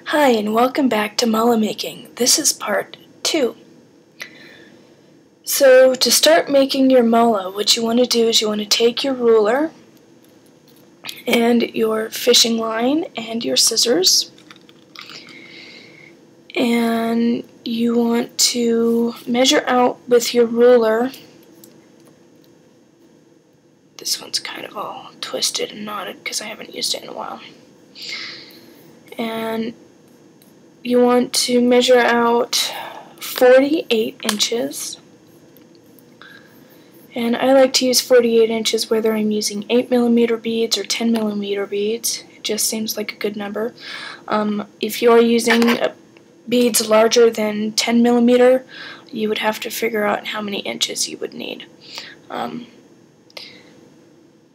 Hi, and welcome back to mala making. This is part 2. So to start making your mala, what you want to do is you want to take your ruler and your fishing line and your scissors, and you want to measure out with your ruler. This one's kind of all twisted and knotted because I haven't used it in a while. And you want to measure out 48 inches. And I like to use 48 inches whether I'm using 8mm beads or 10mm beads. It just seems like a good number. If you're using beads larger than 10mm, you would have to figure out how many inches you would need.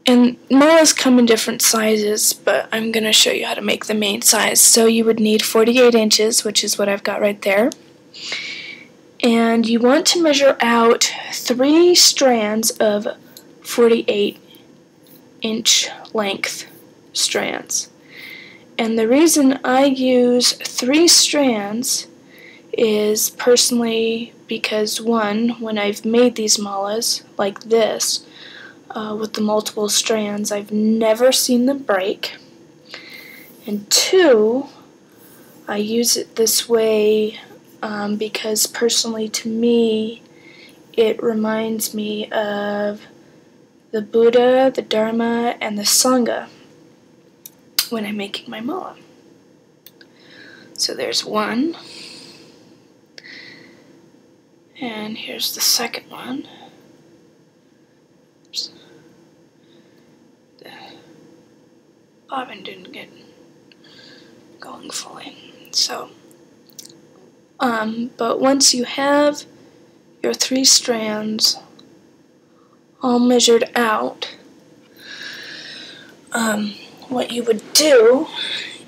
And malas come in different sizes, but I'm going to show you how to make the main size. So you would need 48 inches, which is what I've got right there. And you want to measure out 3 strands of 48-inch length strands. And the reason I use 3 strands is personally because, one, when I've made these malas like this, with the multiple strands, I've never seen them break. And 2, I use it this way because personally to me it reminds me of the Buddha, the Dharma, and the Sangha when I'm making my mala. So there's one, and here's the second one. Oops. The bobbin didn't get going fully. So, but once you have your 3 strands all measured out, what you would do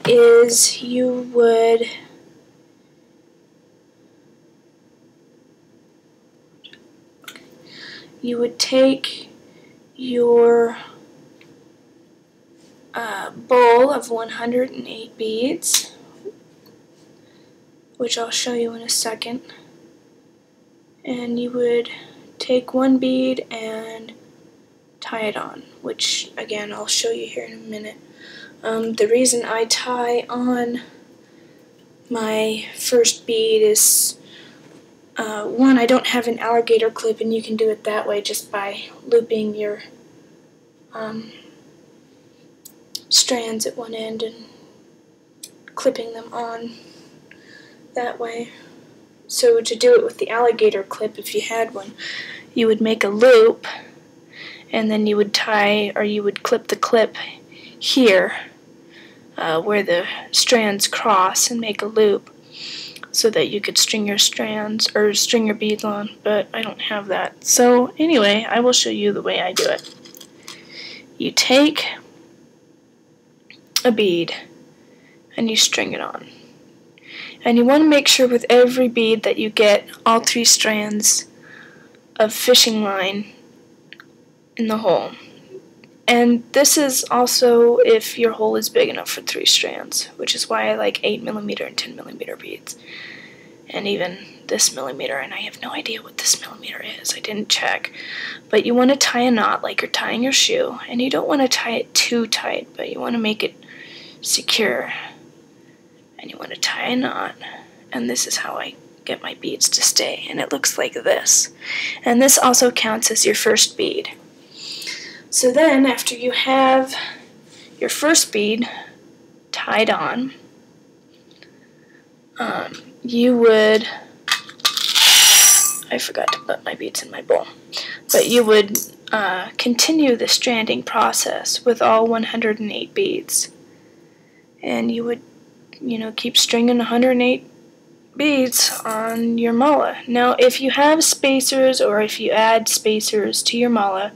is you would take your bowl of 108 beads, which I'll show you in a second, and you would take one bead and tie it on, which again I'll show you here in a minute. The reason I tie on my first bead is one, I don't have an alligator clip, and you can do it that way just by looping your strands at one end and clipping them on that way. So to do it with the alligator clip, if you had one, you would make a loop, and then you would tie, or you would clip the clip here where the strands cross and make a loop so that you could string your strands or string your beads on, but I don't have that. So anyway, I will show you the way I do it. You take a bead and you string it on. And you want to make sure with every bead that you get all 3 strands of fishing line in the hole. And this is also if your hole is big enough for 3 strands, which is why I like 8mm and 10mm beads. And even this millimeter, and I have no idea what this millimeter is, I didn't check. But you want to tie a knot like you're tying your shoe, and you don't want to tie it too tight, but you want to make it secure. And you want to tie a knot, and this is how I get my beads to stay, and it looks like this. And this also counts as your first bead. So then, after you have your first bead tied on, you would, I forgot to put my beads in my bowl, but you would continue the stranding process with all 108 beads. And you would, keep stringing 108 beads on your mala. Now, if you have spacers or if you add spacers to your mala,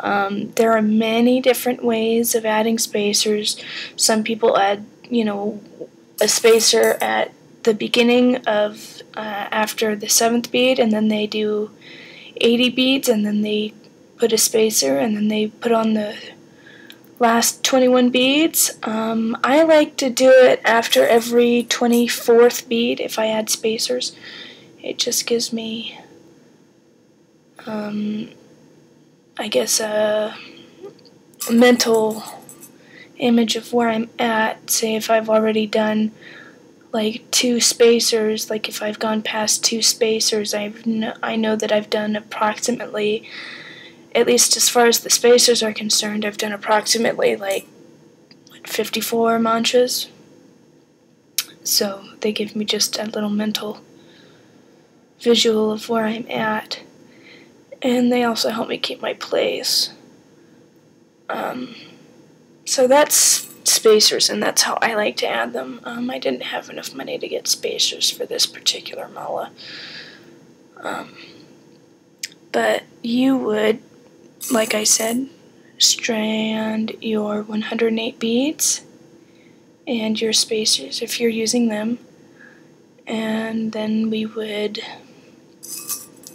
there are many different ways of adding spacers. Some people add, a spacer at the beginning of after the 7th bead, and then they do 80 beads, and then they put a spacer, and then they put on the last 21 beads. I like to do it after every 24th bead if I add spacers. It just gives me, I guess, a mental image of where I'm at. Say if I've already done like 2 spacers, like if I've gone past 2 spacers, I know that I've done approximately, at least as far as the spacers are concerned, I've done approximately like 54 mantras. So they give me just a little mental visual of where I'm at. And they also help me keep my place. So that's spacers, and that's how I like to add them. I didn't have enough money to get spacers for this particular mala. But you would, like I said, strand your 108 beads and your spacers if you're using them, and then we would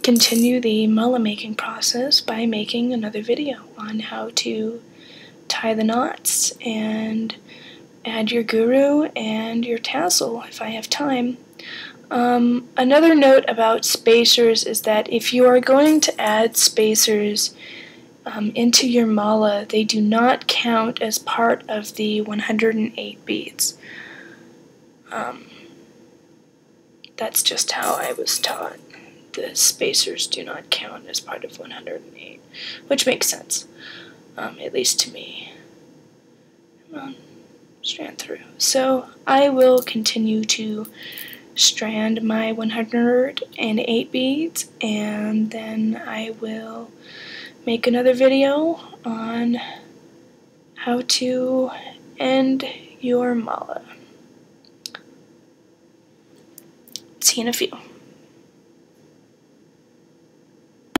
continue the mala making process by making another video on how to tie the knots and add your guru and your tassel if I have time. Another note about spacers is that if you are going to add spacers into your mala, they do not count as part of the 108 beads. That's just how I was taught. The spacers do not count as part of 108, which makes sense, at least to me. Come on, strand through. So I will continue to strand my 108 beads, and then I will make another video on how to end your mala. See you in a few.